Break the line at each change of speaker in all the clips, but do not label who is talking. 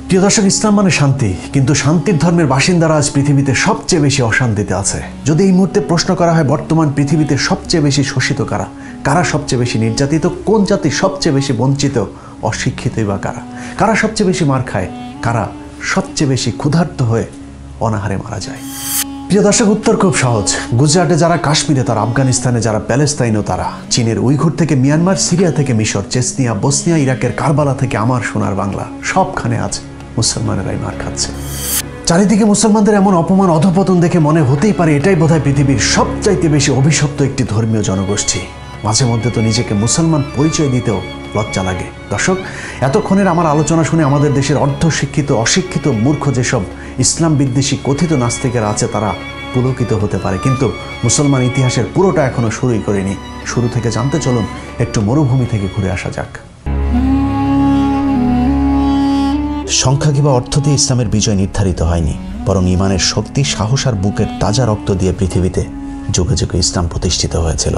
প্রিয় দর্শক, ইসলাম মানে শান্তি, কিন্তু শান্তির ধর্মের বাসিন্দারা আজ পৃথিবীতে সবচেয়ে বেশি অশান্তিতে আছে। যদি এই মুহূর্তে প্রশ্ন করা হয় বর্তমান পৃথিবীতে সবচেয়ে বেশি শোষিত কারা, কারা সবচেয়ে বেশি নির্যাতিত, কোন জাতি সবচেয়ে বেশি বঞ্চিত, অশিক্ষিতই বা কারা, কারা সবচেয়ে বেশি মার খায়, কারা সবচেয়ে বেশি ক্ষুধার্ত হয়ে অনাহারে মারা যায়? প্রিয় দর্শক, উত্তর খুব সহজ। গুজরাটে যারা, কাশ্মীরে তারা, আফগানিস্তানে যারা, প্যালেস্তাইনও তারা, চীনের উইঘুর থেকে মিয়ানমার, সিরিয়া থেকে মিশর, চেচনিয়া, বসনিয়া, ইরাকের কারবালা থেকে আমার সোনার বাংলা, সবখানে আজ মুসলমানেরাই মার খাচ্ছে। চারিদিকে মুসলমানদের এমন অপমান, অধঃপতন দেখে মনে হতেই পারে এটাই বোধহয় পৃথিবীর সবচাইতে বেশি অভিশপ্ত একটি ধর্মীয় জনগোষ্ঠী। মাঝে মধ্যে তো নিজেকে মুসলমান পরিচয় দিতেও লজ্জা লাগে। দর্শক, এতক্ষণের আমার আলোচনা শুনে আমাদের দেশের অর্ধশিক্ষিত, অশিক্ষিত, মূর্খ যেসব ইসলাম বিদ্বেষী কথিত নাস্তিকেরা আছে তারা পুলকিত হতে পারে, কিন্তু মুসলমান ইতিহাসের পুরোটা এখনো শুরুই করেনি। শুরু থেকে জানতে চলুন, একটু মরুভূমি থেকে ঘুরে আসা যাক। সংখ্যা কিংবা অর্থ দিয়ে ইসলামের বিজয় নির্ধারিত হয়নি, বরং ঈমানের শক্তি, সাহস আর বুকের তাজা রক্ত দিয়ে পৃথিবীতে যুগে যুগে ইসলাম প্রতিষ্ঠিত হয়েছিল,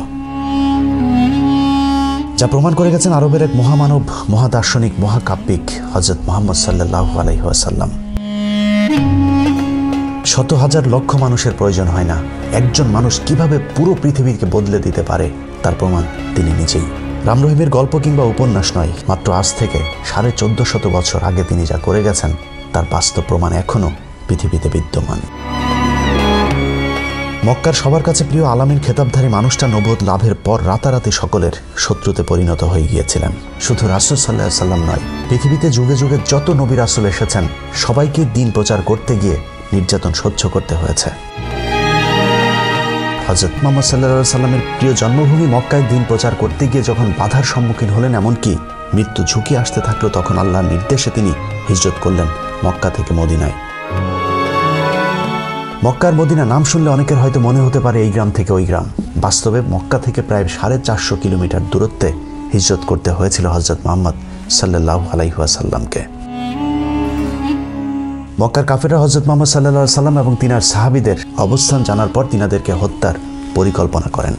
যা প্রমাণ করে গেছেন আরবের এক মহামানব, মহাদার্শনিক, মহাকাব্যিক হযরত মুহাম্মদ সাল্লাল্লাহু আলাইহি ওয়াসাল্লাম। শত হাজার লক্ষ মানুষের প্রয়োজন হয় না, একজন মানুষ কিভাবে পুরো পৃথিবীকে বদলে দিতে পারে তার প্রমাণ তিনি নিজেই। রাম রহিমের গল্প কিংবা উপন্যাস নয়, মাত্র আজ থেকে 1450 বছর আগে তিনি যা করে গেছেন তার বাস্তব প্রমাণ এখনো পৃথিবীতে বিদ্যমান। মক্কার সবার কাছে প্রিয় আলামিন খেতাবধারী মানুষটা নবুয়ত লাভের পর রাতারাতি সকলের শত্রুতে পরিণত হয়ে গিয়েছিলেন। শুধু রাসূল সাল্লাল্লাহু আলাইহি ওয়াসাল্লাম নয়, পৃথিবীতে যুগে যুগে যত নবী রাসূল এসেছেন সবাইকে দিন প্রচার করতে গিয়ে নির্যাতন সহ্য করতে হয়েছে। হযরত মুহাম্মদ সাল্লাল্লাহু আলাইহি ওয়াসাল্লামের প্রিয় জন্মভূমি মক্কায় দিন প্রচার করতে গিয়ে যখন বাধার সম্মুখীন হলেন, এমনকি মৃত্যু ঝুঁকি আসতে থাকলো, তখন আল্লাহর নির্দেশে তিনি হিজরত করলেন মক্কা থেকে মদিনায়। মক্কার মদিনা নাম শুনলে অনেকের হয়তো মনে হতে পারে এই গ্রাম থেকে ওই গ্রাম। বাস্তবে মক্কা থেকে প্রায় 450 কিলোমিটার দূরত্বে হিজরত করতে হয়েছিল হযরত মুহাম্মদ সাল্লাল্লাহু আলাইহি ওয়াসাল্লামকে। মক্কার কাফেররা হযরত মুহাম্মদ সাল্লাল্লাহু আলাইহি ওয়াসাল্লাম এবং তিনার সাহাবীদের অবস্থান জানার পর তিনাদেরকে হত্যার পরিকল্পনা করেন।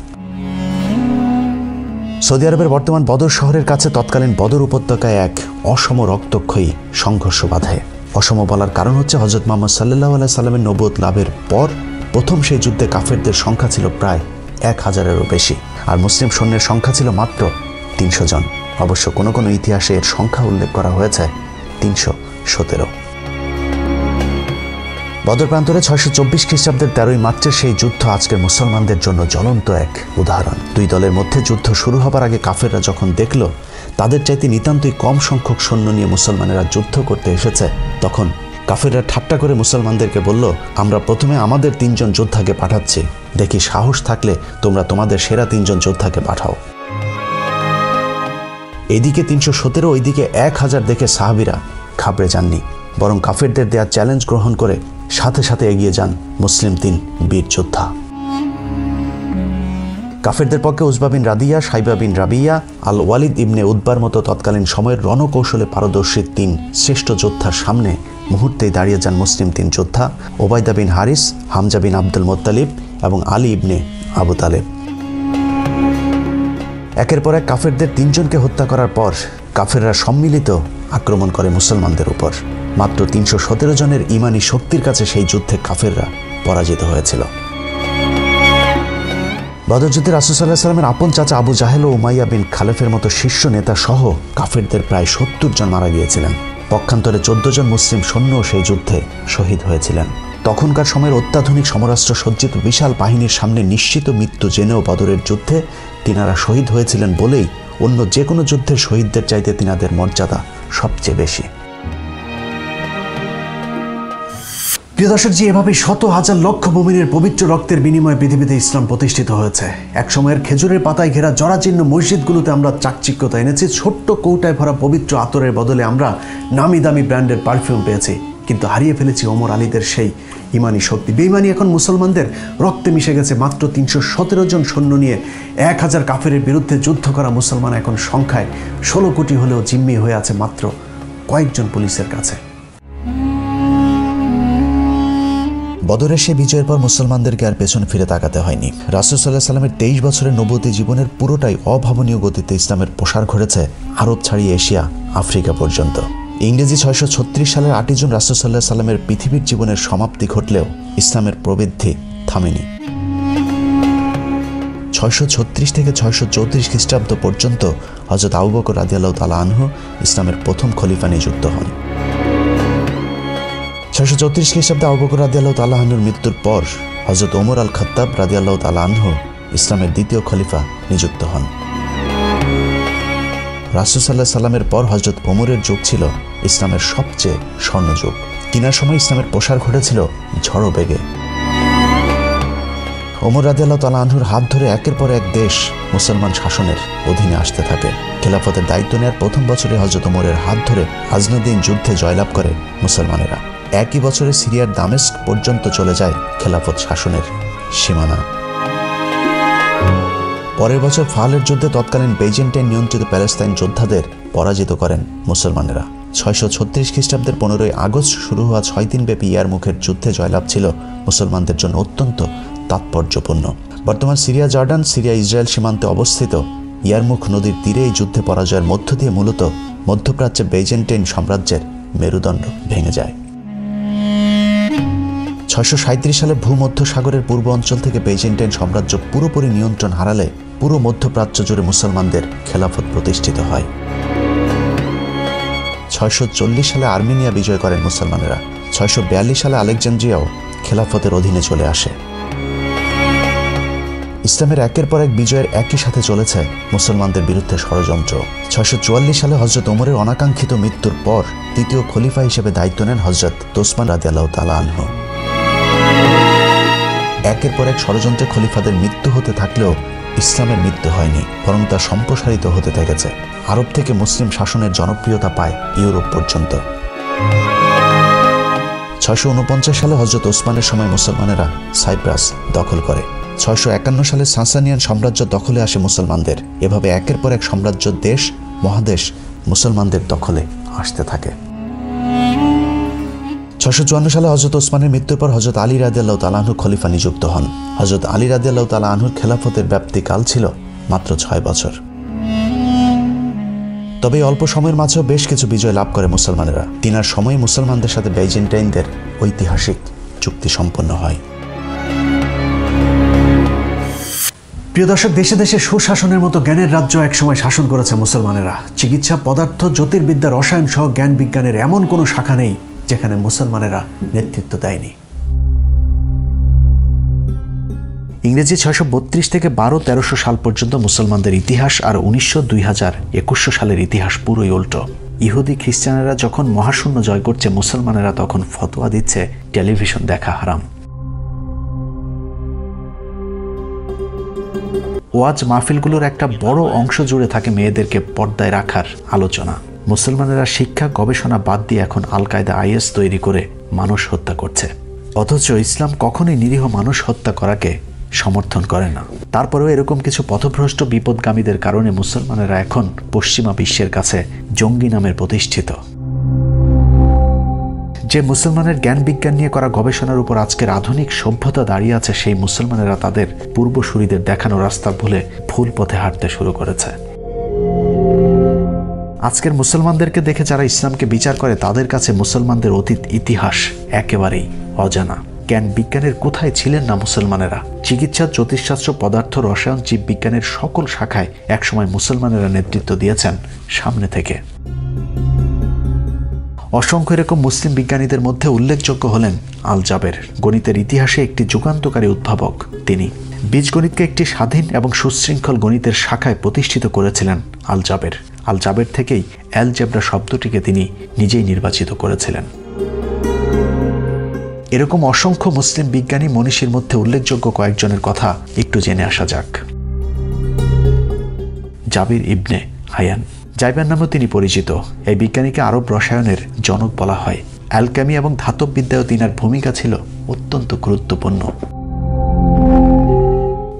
সৌদি আরবের বর্তমান বদর শহরের কাছে তৎকালীন বদর উপত্যকায় এক অসম রক্তক্ষয়ী সংঘর্ষ বাধে। অসম বলার কারণ হচ্ছে হযরত মুহাম্মদ সাল্লাল্লাহু আলাইহি ওয়াসাল্লামের নবুয়ত লাভের পর প্রথম সেই যুদ্ধে কাফেরদের সংখ্যা ছিল প্রায় 1000-এরও বেশি, আর মুসলিম সৈন্যের সংখ্যা ছিল মাত্র 300 জন। অবশ্য কোনো কোনো ইতিহাসে এর সংখ্যা উল্লেখ করা হয়েছে 317। বদর প্রান্তরে 624 খ্রিস্টাব্দের 13ই মার্চের সেই যুদ্ধ আজকের মুসলমানদের জন্য জ্বলন্ত এক উদাহরণ। দুই দলের মধ্যে যুদ্ধ শুরু হবার আগে কাফেররা যখন দেখল তাদের চাইতে নিতান্তই কম সংখ্যক সৈন্য নিয়ে মুসলমানেরা যুদ্ধ করতে এসেছে, তখন কাফেররা ঠাট্টা করে মুসলমানদেরকে বলল, আমরা প্রথমে আমাদের 3 জন যোদ্ধাকে পাঠাচ্ছি, দেখি সাহস থাকলে তোমরা তোমাদের সেরা 3 জন যোদ্ধাকে পাঠাও। এইদিকে 317, ওইদিকে 1000 দেখে সাহাবীরা ঘাবড়ে যাননি, বরং কাফেরদের দেয়া চ্যালেঞ্জ গ্রহণ করে সাথে সাথে এগিয়ে যান মুসলিম 3 বীর যোদ্ধা। কাফেরদের পক্ষে উজবা বিন রাদিয়া, সাইবা বিন রাবিয়া, আল ওয়ালিদ ইবনে উতবার মতো তৎকালীন সময়ের রণকৌশলে পারদর্শী 3 শ্রেষ্ঠ যোদ্ধার সামনে মুহূর্তেই দাঁড়িয়ে যান মুসলিম 3 যোদ্ধা, ওবায়দা বিন হারিস, হামজা বিন আব্দুল মুত্তালিব এবং আলী ইবনে আবু তালেব। একের পর এক কাফেরদের 3 জনকে হত্যা করার পর কাফেররা সম্মিলিত আক্রমণ করে মুসলমানদের উপর। মাত্র 317 জনের ঈমানি শক্তির কাছে সেই যুদ্ধে কাফেররা পরাজিত হয়েছিল। বদর যুদ্ধে রাসূল সাল্লাল্লাহু আলাইহি ওয়াসাল্লামের আপন চাচা আবু জাহেল ও উমাইয়া বিন খালেফের মতো শীর্ষ নেতা সহ কাফেরদের প্রায় 70 জন মারা গিয়েছিলেন। পক্ষান্তরে 14 জন মুসলিম সৈন্যও সেই যুদ্ধে শহীদ হয়েছিলেন। তখনকার সময়ের অত্যাধুনিক সমরাস্ত্র সজ্জিত বিশাল বাহিনীর সামনে নিশ্চিত মৃত্যু জেনেও বদরের যুদ্ধে তিনারা শহীদ হয়েছিলেন বলেই অন্য যে কোনো যুদ্ধের শহীদদের চাইতে তিনাদের মর্যাদা সবচেয়ে বেশি। প্রিয় দর্শক, যে এভাবে শত হাজার লক্ষ মুমিনের পবিত্র রক্তের বিনিময়ে পৃথিবীতে ইসলাম প্রতিষ্ঠিত হয়েছে। এক সময়ের খেজুরের পাতায় ঘেরা জরাজীর্ণ মসজিদগুলোতে আমরা চাকচিক্যতা এনেছি, ছোট্ট কৌটায় ভরা পবিত্র আতরের বদলে আমরা নামি দামি ব্র্যান্ডের পারফিউম পেয়েছি, কিন্তু হারিয়ে ফেলেছি ওমর আলীদের সেই ইমানি শক্তি। বেঈমানি এখন মুসলমানদের রক্তে মিশে গেছে। মাত্র 317 জন সৈন্য নিয়ে 1000 কাফেরের বিরুদ্ধে যুদ্ধ করা মুসলমান এখন সংখ্যায় 16 কোটি হলেও জিম্মি হয়ে আছে মাত্র কয়েকজন পুলিশের কাছে। বদরের সে বিজয়ের পর মুসলমানদেরকে আর পেছন ফিরে তাকাতে হয়নি। রাসূল সাল্লাল্লাহু আলাইহি ওয়াসাল্লামের 23 বছরের নবুয়তি জীবনের পুরোটাই অভাবনীয় গতিতে ইসলামের প্রসার ঘটেছে আরব ছাড়িয়ে এশিয়া, আফ্রিকা পর্যন্ত।
ইংরেজি 636 সালের 8 জুন রাসূল সাল্লাল্লাহু আলাইহি সাল্লামের পৃথিবীর জীবনের সমাপ্তি ঘটলেও ইসলামের প্রবৃদ্ধি থামেনি। 636 থেকে 634 খ্রিস্টাব্দ পর্যন্ত হযরত আবু বকর রাদিয়াল্লাহু তাআলা আনহু ইসলামের প্রথম খলিফা নিযুক্ত হন। 634 খ্রিস্টাব্দে আবু বকর রাদিয়াল্লাহু তাআলা আনহুর মৃত্যুর পর হযরত ওমর আল খাত্তাব রাদিয়াল্লাহু তাআলা আনহু ইসলামের দ্বিতীয় খলিফা নিযুক্ত হন। রাসূল সাল্লাল্লাহু আলাইহি সাল্লামের পর হযরত ওমরের যুগ ছিল ইসলামের সবচেয়ে স্বর্ণযুগ। তিনার সময় ইসলামের প্রসার ঘটেছিল ঝড়ো বেগে। ওমর রাদিয়াল্লাহু তাআলা আনহুর হাত ধরে একের পর এক দেশ মুসলমান শাসনের অধীনে আসতে থাকে। খেলাফতের দায়িত্ব নেওয়ার প্রথম বছরে হযরত ওমরের হাত ধরে আজনউদ্দিন যুদ্ধে জয়লাভ করে মুসলমানেরা। একই বছরে সিরিয়ার দামেস্ক পর্যন্ত চলে যায় খেলাফত শাসনের সীমানা। পরের বছর ফালের যুদ্ধে তৎকালীন বেইজেন্টাইন নিয়ন্ত্রিত প্যালেস্তাইন যোদ্ধাদের পরাজিত করেন মুসলমানেরা। 636 খ্রিস্টাব্দের 15 আগস্ট শুরু হওয়া 6 দিনব্যাপী ইয়ারমুখের যুদ্ধে জয়লাভ ছিল মুসলমানদের জন্য অত্যন্ত তাৎপর্যপূর্ণ। বর্তমান সিরিয়া জর্ডান সিরিয়া ইসরায়েল সীমান্তে অবস্থিত ইয়ারমুখ নদীর তীরে এই যুদ্ধে পরাজয়ের মধ্য দিয়ে মূলত মধ্যপ্রাচ্যে বেইজেন্টাইন সাম্রাজ্যের মেরুদণ্ড ভেঙে যায়। 637 সালে ভূমধ্য সাগরের পূর্ব অঞ্চল থেকে বেইজেন্টাইন সাম্রাজ্য পুরোপুরি নিয়ন্ত্রণ হারালে পুরো মধ্যপ্রাচ্য জুড়ে মুসলমানদের খেলাফত প্রতিষ্ঠিত হয়। 640 সালে আর্মেনিয়া বিজয় করেন মুসলমানেরা। 642 সালে আলেকজান্দ্রিয়াও খেলাফতের অধীনে চলে আসে। ইসলামের একের পর এক বিজয়ের একই সাথে চলেছে মুসলমানদের বিরুদ্ধে ষড়যন্ত্র। 644 সালে হযরত ওমরের অনাকাঙ্ক্ষিত মৃত্যুর পর তৃতীয় খলিফা হিসেবে দায়িত্ব নেন হযরত ওসমান রাদিয়াল্লাহু তাআলা আনহু। একের পর এক ষড়যন্ত্রে খলিফাদের মৃত্যু হতে থাকলেও ইসলামের মৃত্যু হয়নি, বরং তা সম্প্রসারিত হতে থেকেছে। আরব থেকে মুসলিম শাসনের জনপ্রিয়তা পায় ইউরোপ পর্যন্ত। 649 সালে হযরত ওসমানের সময় মুসলমানেরা সাইপ্রাস দখল করে। 651 সালে সাসানিয়ান সাম্রাজ্য দখলে আসে মুসলমানদের। এভাবে একের পর এক সাম্রাজ্য দেশ মহাদেশ মুসলমানদের দখলে আসতে থাকে। 654 সালে হযরত ওসমানের মৃত্যুর পর হযরত আলী রাদিয়াল্লাহু তাআলা আনহু খলিফা নিযুক্ত হন। হযরত আলী রাদিয়াল্লাহু তাআলা আনহুর খেলাফতের ব্যাপ্তিকাল ছিল মাত্র 6 বছর। তবে অল্প সময়ের মাঝেও বেশ কিছু বিজয় লাভ করে মুসলমানেরা। তিনার সময়ে মুসলমানদের সাথে বেইজেন্টাইনদের ঐতিহাসিক চুক্তি সম্পন্ন হয়।
প্রিয় দর্শক, দেশে দেশে সুশাসনের মতো জ্ঞানের রাজ্য একসময় শাসন করেছে মুসলমানেরা। চিকিৎসা, পদার্থ, জ্যোতির্বিদ্যা, রসায়ন সহ জ্ঞান বিজ্ঞানের এমন কোনো শাখা নেই যেখানে মুসলমানেরা নেতৃত্ব দেয়নি। ইংরেজি 632 থেকে 1200-1300 সাল পর্যন্ত মুসলমানদের ইতিহাস, আর 1900-2021 সালের ইতিহাস পুরোই উল্টো। ইহুদি খ্রিস্টানেরা যখন মহাশূন্য জয় করছে, মুসলমানেরা তখন ফতোয়া দিচ্ছে টেলিভিশন দেখা হারাম। ওয়াজ মাহফিলগুলোর একটা বড় অংশ জুড়ে থাকে মেয়েদেরকে পর্দায় রাখার আলোচনা। মুসলমানেরা শিক্ষা গবেষণা বাদ দিয়ে এখন আল কায়দা IS তৈরি করে মানুষ হত্যা করছে। অথচ ইসলাম কখনোই নিরীহ মানুষ হত্যা করাকে সমর্থন করে না। তারপরেও এরকম কিছু পথভ্রষ্ট বিপদগামীদের কারণে মুসলমানেরা এখন পশ্চিমা বিশ্বের কাছে জঙ্গি নামের প্রতিষ্ঠিত। যে মুসলমানের জ্ঞান বিজ্ঞান নিয়ে করা গবেষণার উপর আজকের আধুনিক সভ্যতা দাঁড়িয়ে আছে, সেই মুসলমানেরা তাদের পূর্বসূরীদের দেখানো রাস্তা ভুলে ভুল পথে হাঁটতে শুরু করেছে। আজকের মুসলমানদেরকে দেখে যারা ইসলামকে বিচার করে, তাদের কাছে মুসলমানদের অতীত ইতিহাস একেবারেই অজানা। জ্ঞান বিজ্ঞানের কোথায় ছিলেন না মুসলমানেরা? চিকিৎসা, জ্যোতিষশাস্ত্র, পদার্থ, রসায়ন, জীববিজ্ঞানের সকল শাখায় একসময় মুসলমানেরা নেতৃত্ব দিয়েছেন সামনে থেকে। অসংখ্য এরকম মুসলিম বিজ্ঞানীদের মধ্যে উল্লেখযোগ্য হলেন আল জাবের। গণিতের ইতিহাসে একটি যুগান্তকারী উদ্ভাবক তিনি। বীজগণিতকে একটি স্বাধীন এবং সুশৃঙ্খল গণিতের শাখায় প্রতিষ্ঠিত করেছিলেন আল জাবের। আল জাবের থেকেই অ্যালজেব্রা শব্দটিকে তিনি নিজেই নির্বাচিত করেছিলেন। এরকম অসংখ্য মুসলিম বিজ্ঞানী মনীষীর মধ্যে উল্লেখযোগ্য কয়েকজনের কথা একটু জেনে আসা যাক। জাবির ইবনে হায়ান, জাইবার নামেও তিনি পরিচিত। এই বিজ্ঞানীকে আরব রসায়নের জনক বলা হয়। অ্যালকেমি এবং ধাতব বিদ্যায় তিনার ভূমিকা ছিল অত্যন্ত গুরুত্বপূর্ণ।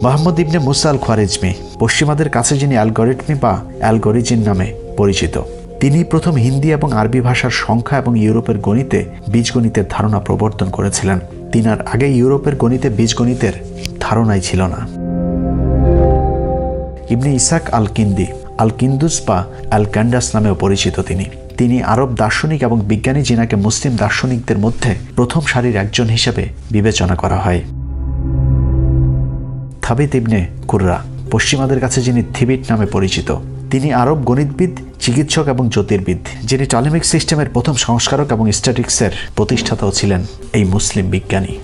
মোহাম্মদ ইবনে মুসা আল খোয়ারিজমি, পশ্চিমাদের কাছে যিনি অ্যালগরিথমি বা অ্যালগরিজিন নামে পরিচিত। তিনি প্রথম হিন্দি এবং আরবি ভাষার সংখ্যা এবং ইউরোপের গণিতে বীজগণিতের ধারণা প্রবর্তন করেছিলেন। তিনার আগে ইউরোপের গণিতে বীজগণিতের ধারণাই ছিল না। ইবনে ইসাক আল কিন্দি, আল কিন্দুস বা আল ক্যান্ডাস নামেও পরিচিত তিনি। তিনি আরব দার্শনিক এবং বিজ্ঞানী যিনাকে মুসলিম দার্শনিকদের মধ্যে প্রথম সারির একজন হিসেবে বিবেচনা করা হয়। থাবিত ইবনে কুররা, পশ্চিমাদের কাছে যিনি থিবিট নামে পরিচিত, তিনি আরব গণিতবিদ, চিকিৎসক এবং জ্যোতির্বিদ, যিনি টলেমিক সিস্টেমের প্রথম সংস্কারক এবং স্ট্যাটিক্সের প্রতিষ্ঠাতাও ছিলেন এই মুসলিম বিজ্ঞানী।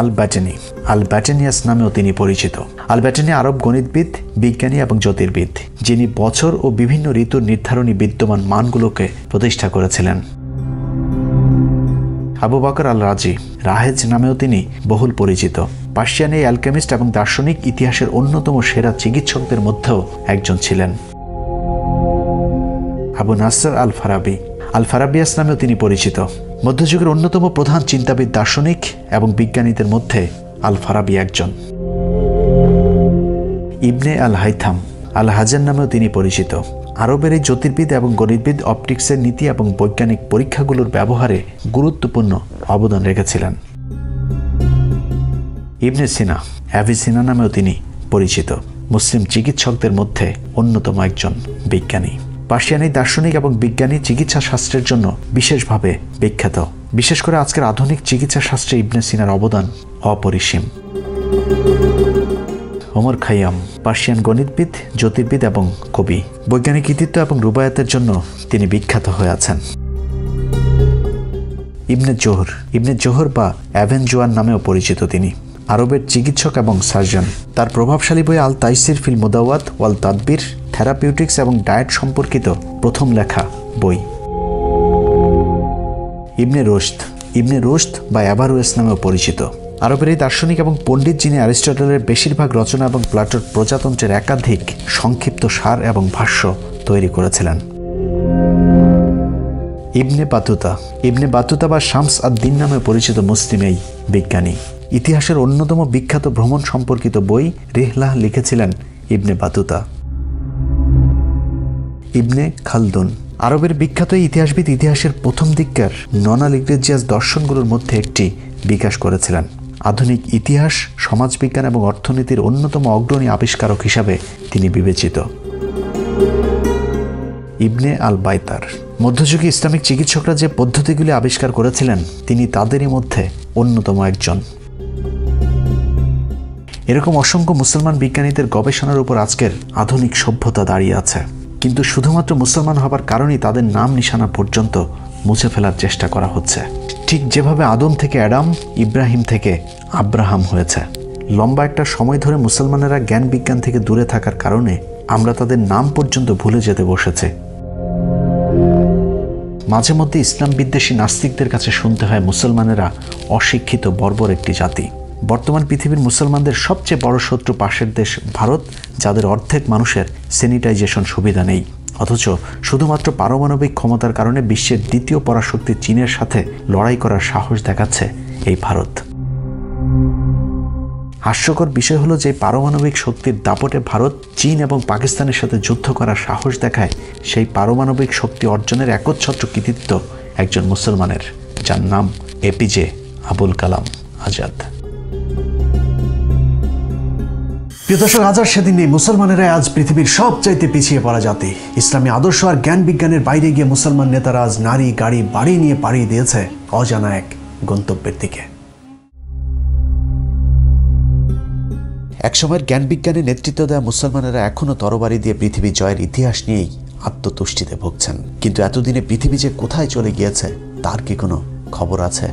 আল ব্যাটেনি, আল ব্যাটেনিয়াস নামেও তিনি পরিচিত। আল ব্যাটেনি আরব গণিতবিদ, বিজ্ঞানী এবং জ্যোতির্বিদ, যিনি বছর ও বিভিন্ন ঋতুর নির্ধারণী বিদ্যমান মানগুলোকে প্রতিষ্ঠা করেছিলেন। আবু বকর আল রাজি, রাহেজ নামেও তিনি বহুল পরিচিত। পার্সিয়ান এই অ্যালকেমিস্ট এবং দার্শনিক ইতিহাসের অন্যতম সেরা চিকিৎসকদের মধ্যেও একজন ছিলেন। আবু নাসর আল ফারাবি, আল ফারাবিয়াস নামেও তিনি পরিচিত। মধ্যযুগের অন্যতম প্রধান চিন্তাবিদ, দার্শনিক এবং বিজ্ঞানীদের মধ্যে আল ফারাবি একজন। ইবনে আল হাইথাম, আল হাজান নামেও তিনি পরিচিত। আরবের এই জ্যোতির্বিদ এবং গণিতবিদ অপটিক্সের নীতি এবং বৈজ্ঞানিক পরীক্ষাগুলোর ব্যবহারে গুরুত্বপূর্ণ অবদান রেখেছিলেন। ইবনে সিনা, অ্যাভিসিনা নামেও তিনি পরিচিত। মুসলিম চিকিৎসকদের মধ্যে অন্যতম একজন বিজ্ঞানী। পার্সিয়ানি দার্শনিক এবং বিজ্ঞানী চিকিৎসা শাস্ত্রের জন্য বিশেষভাবে বিখ্যাত। বিশেষ করে আজকের আধুনিক চিকিৎসা শাস্ত্রে ইবনে সিনার অবদান অপরিসীম। ওমর খাইয়াম, পার্সিয়ান গণিতবিদ, জ্যোতির্বিদ এবং কবি। বৈজ্ঞানিক কৃতিত্ব এবং রুবায়াতের জন্য তিনি বিখ্যাত হয়ে আছেন। ইবনে জোহর বা অ্যাভেনজোয়ান নামেও পরিচিত তিনি। আরবের চিকিৎসক এবং সার্জন। তার প্রভাবশালী বই আল তাইসির ফিল মুদাওয়াত ওয়াল তাদবির থেরাপিউটিক্স এবং ডায়েট সম্পর্কিত প্রথম লেখা বই। ইবনে রোশদ বা অ্যাভারোয়েস নামেও পরিচিত। আরবের এই দার্শনিক এবং পণ্ডিত যিনি অ্যারিস্টটলের বেশিরভাগ রচনা এবং প্লাটোর প্রজাতন্ত্রের একাধিক সংক্ষিপ্ত সার এবং ভাষ্য তৈরি করেছিলেন। ইবনে বাতুতা বা শামস আদ-দ্বীন নামে পরিচিত মুসলিম এই বিজ্ঞানী। ইতিহাসের অন্যতম বিখ্যাত ভ্রমণ সম্পর্কিত বই রিহলাহ লিখেছিলেন ইবনে বাতুতা। ইবনে খালদুন, আরবের বিখ্যাত ইতিহাসবিদ, ইতিহাসের প্রথম দিককার নন লিগ্রেজিয়াস দর্শনগুলোর মধ্যে একটি বিকাশ করেছিলেন। আধুনিক ইতিহাস, সমাজবিজ্ঞান এবং অর্থনীতির অন্যতম অগ্রণী আবিষ্কারক হিসাবে তিনি বিবেচিত। ইবনে আল বাইতার, মধ্যযুগী ইসলামিক চিকিৎসকরা যে পদ্ধতিগুলি আবিষ্কার করেছিলেন তিনি তাদেরই মধ্যে অন্যতম একজন। এরকম অসংখ্য মুসলমান বিজ্ঞানীদের গবেষণার উপর আজকের আধুনিক সভ্যতা দাঁড়িয়ে আছে, কিন্তু শুধুমাত্র মুসলমান হবার কারণেই তাদের নাম নিশানা পর্যন্ত মুছে ফেলার চেষ্টা করা হচ্ছে। ঠিক যেভাবে আদম থেকে অ্যাডাম, ইব্রাহিম থেকে আব্রাহাম হয়েছে। লম্বা একটা সময় ধরে মুসলমানেরা জ্ঞান বিজ্ঞান থেকে দূরে থাকার কারণে আমরা তাদের নাম পর্যন্ত ভুলে যেতে বসেছে। মাঝে মধ্যে ইসলাম বিদ্বেষী নাস্তিকদের কাছে শুনতে হয় মুসলমানেরা অশিক্ষিত বর্বর একটি জাতি। বর্তমান পৃথিবীর মুসলমানদের সবচেয়ে বড় শত্রু পাশের দেশ ভারত, যাদের অর্ধেক মানুষের স্যানিটাইজেশন সুবিধা নেই, অথচ শুধুমাত্র পারমাণবিক ক্ষমতার কারণে বিশ্বের দ্বিতীয় পরাশক্তি চীনের সাথে লড়াই করার সাহস দেখাচ্ছে এই ভারত। হাস্যকর বিষয় হলো যে পারমাণবিক শক্তির দাপটে ভারত, চীন এবং পাকিস্তানের সাথে যুদ্ধ করার সাহস দেখায় সেই পারমাণবিক শক্তি অর্জনের একচ্ছত্র কৃতিত্ব একজন মুসলমানের, যার নাম এপিজে আবুল কালাম আজাদ।
প্রিয় দর্শক, আজ আর সেদিন নেই। মুসলমানেরা আজ পৃথিবীর সবচাইতে পিছিয়ে পড়া জাতি। ইসলামী আদর্শ আর জ্ঞান বিজ্ঞানের বাইরে গিয়ে মুসলমান নেতারা আজ নারী, গাড়ি, বাড়ি নিয়ে পাড়ি দিয়েছে অজানা এক গন্তব্যের দিকে।
একসময়ের জ্ঞান বিজ্ঞানে নেতৃত্ব দেওয়া মুসলমানেরা এখনও তরবারি দিয়ে পৃথিবী জয়ের ইতিহাস নিয়েই আত্মতুষ্টিতে ভুগছেন। কিন্তু এতদিনে পৃথিবী যে কোথায় চলে গিয়েছে তার কি কোনো খবর আছে?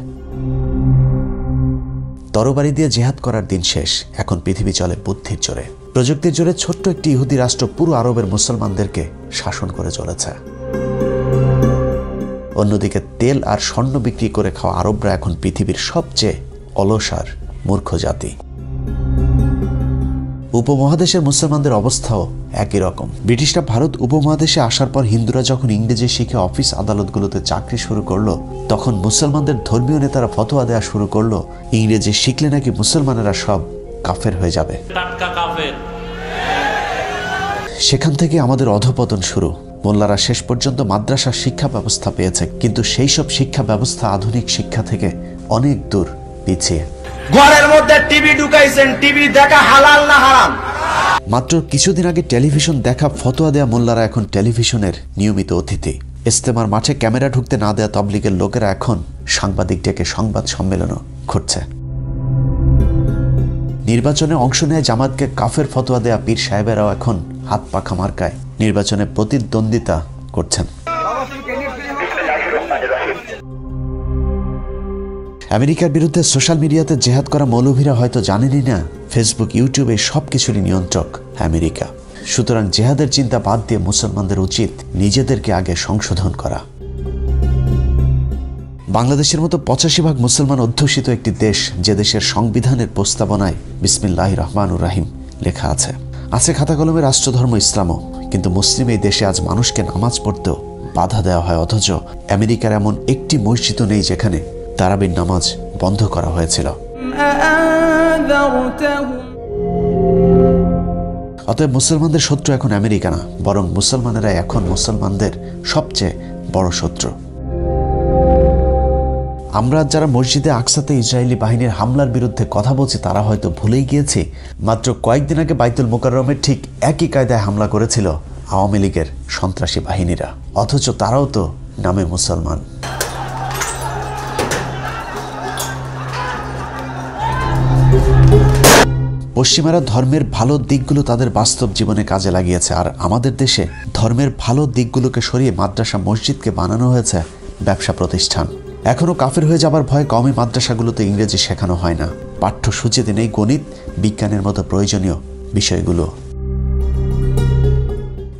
তরবারি দিয়ে জেহাদ করার দিন শেষ, এখন পৃথিবী চলে বুদ্ধির জোরে। প্রযুক্তির জোরে ছোট্ট একটি ইহুদি রাষ্ট্র পুরো আরবের মুসলমানদেরকে শাসন করে চলেছে। অন্যদিকে তেল আর স্বর্ণ বিক্রি করে খাওয়া আরবরা এখন পৃথিবীর সবচেয়ে অলস আর মূর্খ জাতি। উপমহাদেশের মুসলমানদের অবস্থাও একই রকম। ব্রিটিশরা ভারত উপমহাদেশে আসার পর হিন্দুরা যখন ইংরেজি শিখে অফিস আদালতগুলোতে চাকরি শুরু করলো, তখন মুসলমানদের ধর্মীয় নেতারা ফতোয়া দেওয়া শুরু করলো ইংরেজি শিখলে নাকি মুসলমানেরা সব কাফের হয়ে যাবে। সেখান থেকে আমাদের অধঃপতন শুরু। মোল্লারা শেষ পর্যন্ত মাদ্রাসার শিক্ষা ব্যবস্থা পেয়েছে, কিন্তু সেই সব শিক্ষা ব্যবস্থা আধুনিক শিক্ষা থেকে অনেক দূর পিছিয়ে।
ঘরের মধ্যে টিভি ঢুকাইছেন, টিভি দেখা হালাল না হারাম?
মাত্র কিছুদিন আগে টেলিভিশন দেখা ফতোয়া দেয়া মোল্লারা এখন টেলিভিশনের নিয়মিত অতিথি। ইজতেমার মাঠে ক্যামেরা ঢুকতে না দেয়া তবলিগের লোকেরা এখন সাংবাদিক ডেকে সংবাদ সম্মেলনও ঘটছে। নির্বাচনে অংশ নেয় জামাতকে কাফের ফতোয়া দেয়া পীর সাহেবেরাও এখন হাত পাখা মার্কায় নির্বাচনে প্রতিদ্বন্দ্বিতা করছেন। আমেরিকার বিরুদ্ধে সোশ্যাল মিডিয়াতে জেহাদ করা মৌলভীরা হয়তো জানেনই না ফেসবুক, ইউটিউবে সবকিছুরই নিয়ন্ত্রক আমেরিকা। সুতরাং জেহাদের চিন্তা বাদ দিয়ে মুসলমানদের উচিত নিজেদেরকে আগে সংশোধন করা। বাংলাদেশের মতো 85% মুসলমান অধ্যুষিত একটি দেশ, যে দেশের সংবিধানের প্রস্তাবনায় বিসমিল্লাহির রহমানুর রাহিম লেখা আছে খাতা কলমে রাষ্ট্রধর্ম ইসলামও, কিন্তু মুসলিম এই দেশে আজ মানুষকে নামাজ পড়তেও বাধা দেওয়া হয়। অথচ আমেরিকার এমন একটি মসজিদও নেই যেখানে তারাবির নামাজ বন্ধ করা হয়েছিল। অতএব মুসলমানদের শত্রু এখন আমেরিকা না, বরং মুসলমানেরা এখন মুসলমানদের সবচেয়ে বড় শত্রু। আমরা যারা মসজিদে আকসাতে ইসরায়েলি বাহিনীর হামলার বিরুদ্ধে কথা বলছি তারা হয়তো ভুলেই গিয়েছি মাত্র কয়েকদিন আগে বাইতুল মোকাররমের ঠিক একই কায়দায় হামলা করেছিল আওয়ামী লীগের সন্ত্রাসী বাহিনীরা, অথচ তারাও তো নামে মুসলমান। পশ্চিমারা ধর্মের ভালো দিকগুলো তাদের বাস্তব জীবনে কাজে লাগিয়েছে, আর আমাদের দেশে ধর্মের ভালো দিকগুলোকে সরিয়ে মাদ্রাসা মসজিদকে বানানো হয়েছে ব্যবসা প্রতিষ্ঠান। এখনও কাফের হয়ে যাবার ভয়ে কওমি মাদ্রাসাগুলোতে ইংরেজি শেখানো হয় না, পাঠ্যসূচিতে নেই গণিত, বিজ্ঞানের মতো প্রয়োজনীয় বিষয়গুলো,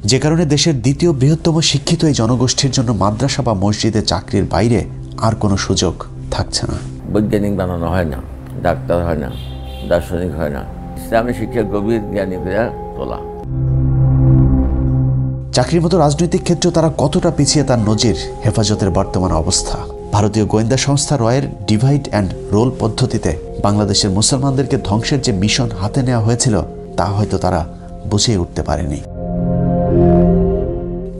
যে কারণে দেশের দ্বিতীয় বৃহত্তম শিক্ষিত এই জনগোষ্ঠীর জন্য মাদ্রাসা বা মসজিদে চাকরির বাইরে আর কোনো সুযোগ থাকছে না।
বৈজ্ঞানিক বানানো হয় না, ডাক্তার হয় না, দার্শনিক হয় না, ইসলামী শিক্ষা গভীর জ্ঞানী করে তোলা।
চাকরির মতো রাজনৈতিক ক্ষেত্রেও তারা কতটা পিছিয়ে তার নজির হেফাজতের বর্তমান অবস্থা। ভারতীয় গোয়েন্দা সংস্থা রয়ের ডিভাইড অ্যান্ড রোল পদ্ধতিতে বাংলাদেশের মুসলমানদেরকে ধ্বংসের যে মিশন হাতে নেওয়া হয়েছিল তা হয়তো তারা বুঝিয়ে উঠতে পারেনি।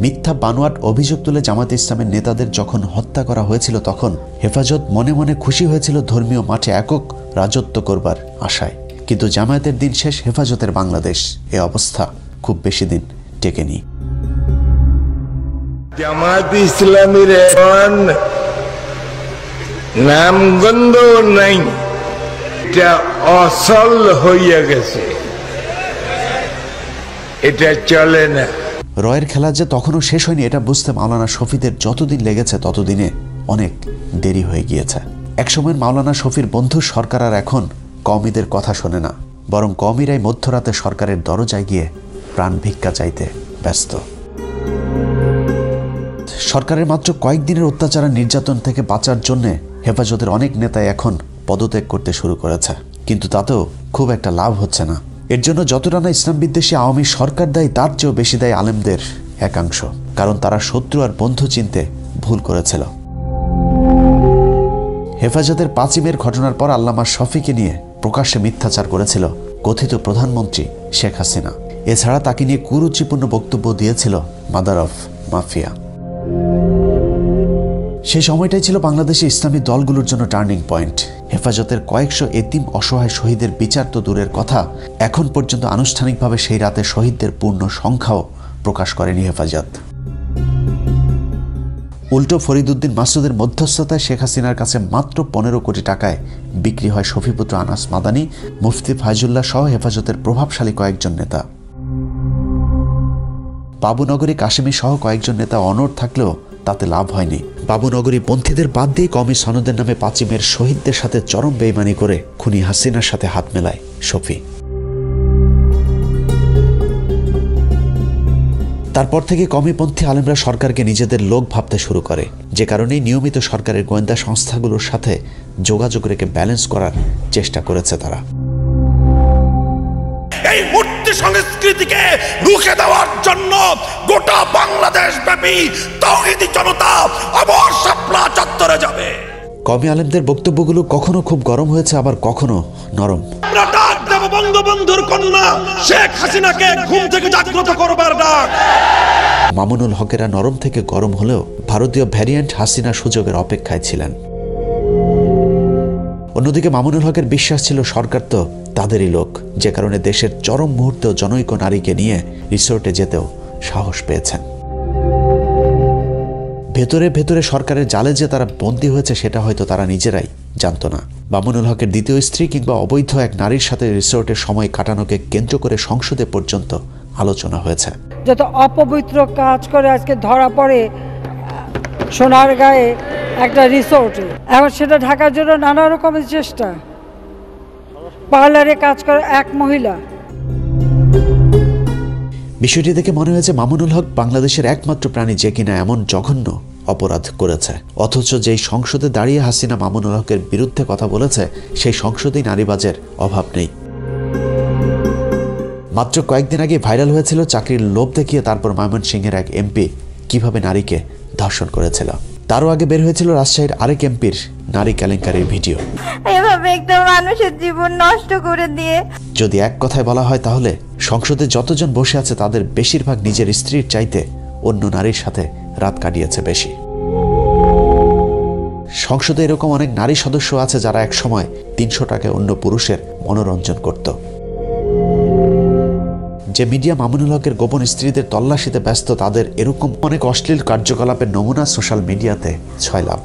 মিথ্যা বানোয়াট অভিযোগ তুলে জামায়াতে ইসলামের নেতাদের যখন হত্যা করা হয়েছিল তখন হেফাজত মনে মনে খুশি হয়েছিল ধর্মীয় মাঠে একক রাজত্ব করবার আশায়, কিন্তু জামায়াতের দিন শেষ, হেফাজতের বাংলাদেশ। এ অবস্থা খুব বেশি দিন টেকেনি।
জামায়াত ইসলামীর এখন নামগন্ধ নাই, এটা অসল হইয়া গেছে, এটা চলে না।
রয়ের খেলা যে তখনও শেষ হয়নি এটা বুঝতে মাওলানা শফিদের যতদিন লেগেছে ততদিনে অনেক দেরি হয়ে গিয়েছে। একসময় মাওলানা শফির বন্ধু সরকার আর এখন কওমিদের কথা শোনে না, বরং কওমিরাই মধ্যরাতে সরকারের দরজায় গিয়ে প্রাণ ভিক্ষা চাইতে ব্যস্ত। সরকারের মাত্র কয়েকদিনের অত্যাচার আর নির্যাতন থেকে বাঁচার জন্য হেফাজতের অনেক নেতাই এখন পদত্যাগ করতে শুরু করেছে, কিন্তু তাতেও খুব একটা লাভ হচ্ছে না। এর জন্য যতটা না ইসলাম বিদ্বেষী আওয়ামী সরকার দায়ী, তার চেয়েও বেশি দায়ী আলেমদের একাংশ, কারণ তারা শত্রু আর বন্ধু চিনতে ভুল করেছিল। হেফাজতের 5 মের ঘটনার পর আল্লামা শফিকে নিয়ে প্রকাশ্যে মিথ্যাচার করেছিল কথিত প্রধানমন্ত্রী শেখ হাসিনা। এছাড়া তাকে নিয়ে কুরুচিপূর্ণ বক্তব্য দিয়েছিল মাদার অফ মাফিয়া। সেই সময়টাই ছিল বাংলাদেশে ইসলামী দলগুলোর জন্য টার্নিং পয়েন্ট। হেফাজতের কয়েকশো এতিম অসহায় শহীদের বিচার তো দূরের কথা, এখন পর্যন্ত আনুষ্ঠানিকভাবে সেই রাতে শহীদদের পূর্ণ সংখ্যাও প্রকাশ করেনি হেফাজত। উল্টো ফরিদউদ্দিন মাসুদের মধ্যস্থতায় শেখ হাসিনার কাছে মাত্র 15 কোটি টাকায় বিক্রি হয় শফিপুত্র আনাস মাদানী, মুফতি ফাইজুল্লাহ সহ হেফাজতের প্রভাবশালী কয়েকজন নেতা। বাবুনগরী কাশেমী সহ কয়েকজন নেতা অনড় থাকলেও তাতে লাভ হয়নি। বাবুনগরী পন্থীদের বাদ দিয়ে কওমি সনদের নামে 5 মের শহীদদের সাথে চরম বেইমানি করে খুনি হাসিনার সাথে হাত মেলায় শফি। তারপর থেকে কওমিপন্থী আলেমরা সরকারকে নিজেদের লোক ভাবতে শুরু করে, যে কারণে নিয়মিত সরকারের গোয়েন্দা সংস্থাগুলোর সাথে যোগাযোগ রেখে ব্যালেন্স করার চেষ্টা করেছে তারা।
এই মূর্তি সংস্কৃতিকে রুখে দেওয়ার জন্য গোটা বাংলাদেশ ব্যাপী তাওহীদি জনতা আবার শাপলা চত্বরে যাবে।
কওমি আলেমদের বক্তব্যগুলো কখনো খুব গরম হয়েছে, আবার কখনো নরম।
আমরা ডাক দেব বঙ্গবন্ধুর কন্যা শেখ হাসিনাকে ঘুম থেকে জাগ্রত করবার ডাক।
মামুনুল হকেরা নরম থেকে গরম হলেও ভারতীয় ভ্যারিয়েন্ট হাসিনা সুযোগের অপেক্ষায় ছিলেন। অন্যদিকে মামুনুল হকের বিশ্বাস ছিল সরকার তো তাদেরই লোক, যে কারণে দেশের চরম মুহূর্তেও জনৈক নারীকে নিয়ে রিসোর্টে যেতেও সাহস পেয়েছেন। ভেতরে ভেতরে সরকারের জালে যে তারা বন্দী হয়েছে সেটা হয়তো তারা নিজেরাই জানত না। মামুনুল হকের দ্বিতীয় স্ত্রী কিংবা অবৈধ এক নারীর সাথে রিসোর্টের সময় কাটানোকে কেন্দ্র করে সংসদে পর্যন্ত আলোচনা হয়েছে।
যত অপবিত্র কাজ করে আজকে ধরা পড়ে সোনারগাঁয়ে একটা রিসোর্টে, এখন সেটা ঢাকার জন্য নানা রকমের চেষ্টা। পার্লারে কাজ করে এক মহিলা।
বিষয়টি দেখে মনে হয়েছে মামুনুল হক বাংলাদেশের একমাত্র প্রাণী যে কিনা এমন জঘন্য অপরাধ করেছে, অথচ যেই সংসদে দাঁড়িয়ে হাসিনা মামুনুল হকের বিরুদ্ধে কথা বলেছে সেই সংসদেই নারীবাজের অভাব নেই। মাত্র কয়েকদিন আগে ভাইরাল হয়েছিল চাকরির লোভ দেখিয়ে তারপর ময়মনসিংহের এক এমপি কিভাবে নারীকে ধর্ষণ করেছিল। তারও আগে বের হয়েছিল রাজশাহীর আরেক এমপির নারী কেলেঙ্কারির ভিডিও।
এভাবে একটা মানুষের জীবন নষ্ট করে দিয়ে,
যদি এক কথায় বলা হয় তাহলে সংসদে যতজন বসে আছে তাদের বেশিরভাগ নিজের স্ত্রীর চাইতে অন্য নারীর সাথে রাত কাটিয়েছে বেশি। সংসদে এরকম অনেক নারী সদস্য আছে যারা এক সময় 300 টাকায় অন্য পুরুষের মনোরঞ্জন করত। যে মিডিয়া মামুনুল হকের গোপন স্ত্রীদের তল্লাশিতে ব্যস্ত তাদের এরকম অনেক অশ্লীল কার্যকলাপের নমুনা সোশ্যাল মিডিয়াতে ছয়লাভ।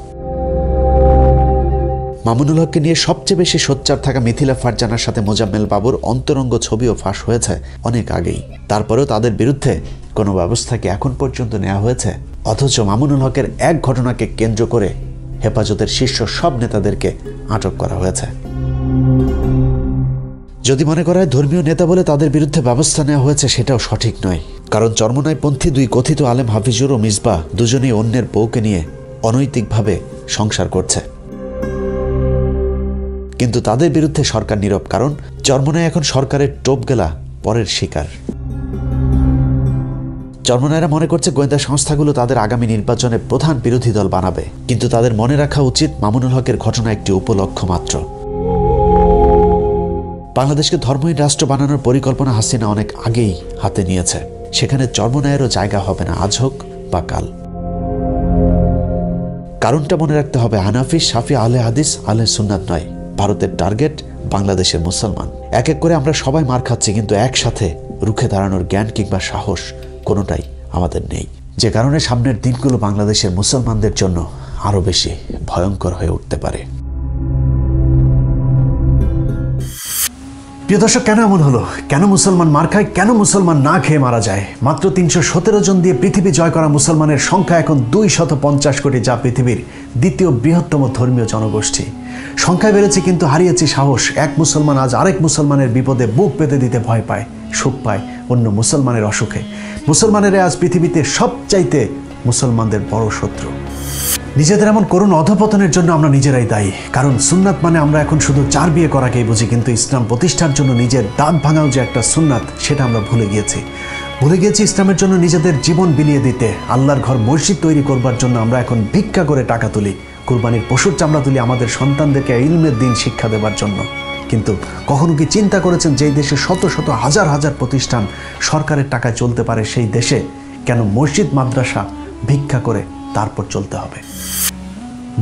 মামুনুল হককে নিয়ে সবচেয়ে বেশি সোচ্চার থাকা মিথিলা ফারজানার সাথে মোজাম্মেল বাবুর অন্তরঙ্গ ছবিও ফাঁস হয়েছে অনেক আগেই। তারপরেও তাদের বিরুদ্ধে কোনো ব্যবস্থা কি এখন পর্যন্ত নেওয়া হয়েছে? অথচ মামুনুল হকের এক ঘটনাকে কেন্দ্র করে হেফাজতের শীর্ষ সব নেতাদেরকে আটক করা হয়েছে। যদি মনে করা হয় ধর্মীয় নেতা বলে তাদের বিরুদ্ধে ব্যবস্থা নেওয়া হয়েছে, সেটাও সঠিক নয়। কারণ চরমনাইপন্থী দুই কথিত আলেম হাফিজুর ও মিসবাহ দুজনেই অন্যের বউকে নিয়ে অনৈতিকভাবে সংসার করছে, কিন্তু তাদের বিরুদ্ধে সরকার নীরব। কারণ চরমনায় এখন সরকারের টোপ গেলা পরের শিকার। চরমনাইরা মনে করছে গোয়েন্দা সংস্থাগুলো তাদের আগামী নির্বাচনে প্রধান বিরোধী দল বানাবে, কিন্তু তাদের মনে রাখা উচিত মামুনুল হকের ঘটনা একটি উপলক্ষ্য মাত্র। বাংলাদেশকে ধর্মহীন রাষ্ট্র বানানোর পরিকল্পনা হাসিনা অনেক আগেই হাতে নিয়েছে। সেখানে চরমনায়েরও জায়গা হবে না, আজ হোক বা কাল। কারণটা মনে রাখতে হবে, হানাফি, শাফি, আহলে হাদিস, আহলে সুন্নাত নয়। ভারতের টার্গেট বাংলাদেশের মুসলমান। এক এক করে আমরা সবাই মার খাচ্ছি, কিন্তু একসাথে রুখে দাঁড়ানোর জ্ঞান কিংবা সাহস কোনোটাই আমাদের নেই। যে কারণে সামনের দিনগুলো বাংলাদেশের মুসলমানদের জন্য আরো বেশি ভয়ঙ্কর হয়ে উঠতে পারে।
প্রিয় দর্শক, কেন এমন হলো? কেন মুসলমান মার খায়? কেন মুসলমান না খেয়ে মারা যায়? মাত্র 317 জন দিয়ে পৃথিবী জয় করা মুসলমানের সংখ্যা এখন 250 কোটি, যা পৃথিবীর দ্বিতীয় বৃহত্তম ধর্মীয় জনগোষ্ঠী। সংখ্যায় বেড়েছে কিন্তু হারিয়েছে সাহস। এক মুসলমান আজ আরেক মুসলমানের বিপদে বুক পেতে দিতে ভয় পায়, সুখ পায় অন্য মুসলমানের অসুখে। মুসলমানেরা আজ পৃথিবীতে সবচাইতে মুসলমানদের বড় শত্রু। নিজেদের এমন করুণ অধপতনের জন্য আমরা নিজেরাই দায়ী। কারণ সুন্নাত মানে আমরা এখন শুধু 4 বিয়ে করাকেই বুঝি, কিন্তু ইসলাম প্রতিষ্ঠার জন্য নিজের দাঁত ভাঙাও যে একটা সুন্নাত, সেটা আমরা ভুলে গিয়েছি। ইসলামের জন্য নিজেদের জীবন বিলিয়ে দিতে। আল্লাহর ঘর মসজিদ তৈরি করবার জন্য আমরা এখন ভিক্ষা করে টাকা তুলি, কুরবানির পশুর চামড়া তুলি আমাদের সন্তানদেরকে ইলমের দিন শিক্ষা দেবার জন্য। কিন্তু কখনো কি চিন্তা করেছেন, যেই দেশে শত শত হাজার হাজার প্রতিষ্ঠান সরকারের টাকায় চলতে পারে, সেই দেশে কেন মসজিদ মাদ্রাসা ভিক্ষা করে তারপর চলতে হবে?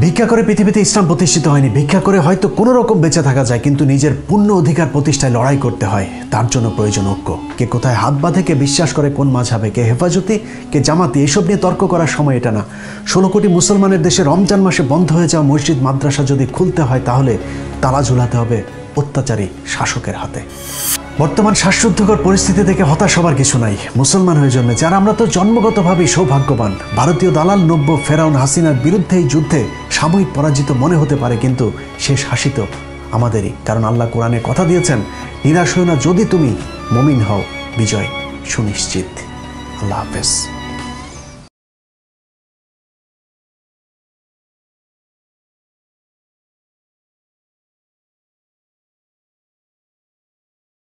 ভিক্ষা করে পৃথিবীতে ইসলাম প্রতিষ্ঠিত হয়নি। ভিক্ষা করে হয়তো কোনো রকম বেঁচে থাকা যায়, কিন্তু নিজের পূর্ণ অধিকার প্রতিষ্ঠায় লড়াই করতে হয়। তার জন্য প্রয়োজন ঐক্য। কে কোথায় হাত বাঁধে, কে বিশ্বাস করে কোন মাঝহাবে, কে হেফাজতি, কে জামাতি, এসব নিয়ে তর্ক করার সময় এটা না। 16 কোটি মুসলমানের দেশে রমজান মাসে বন্ধ হয়ে যাওয়া মসজিদ মাদ্রাসা যদি খুলতে হয়, তাহলে তালা ঝুলাতে হবে অত্যাচারী শাসকের হাতে। বর্তমান শ্বাসরুদ্ধকর পরিস্থিতি থেকে হতাশ হবার কিছু নাই। মুসলমান হয়ে জন্মেছে আর আমরা তো জন্মগতভাবেই সৌভাগ্যবান। ভারতীয় দালাল নব্য ফেরাউন হাসিনার বিরুদ্ধে এই যুদ্ধে সাময়িক পরাজিত মনে হতে পারে, কিন্তু শেষ হাসি তো আমাদেরই। কারণ আল্লাহ কোরআনে কথা দিয়েছেন, নিরাশ হও না, যদি তুমি মুমিন হও, বিজয় সুনিশ্চিত। আল্লাহ হাফেজ।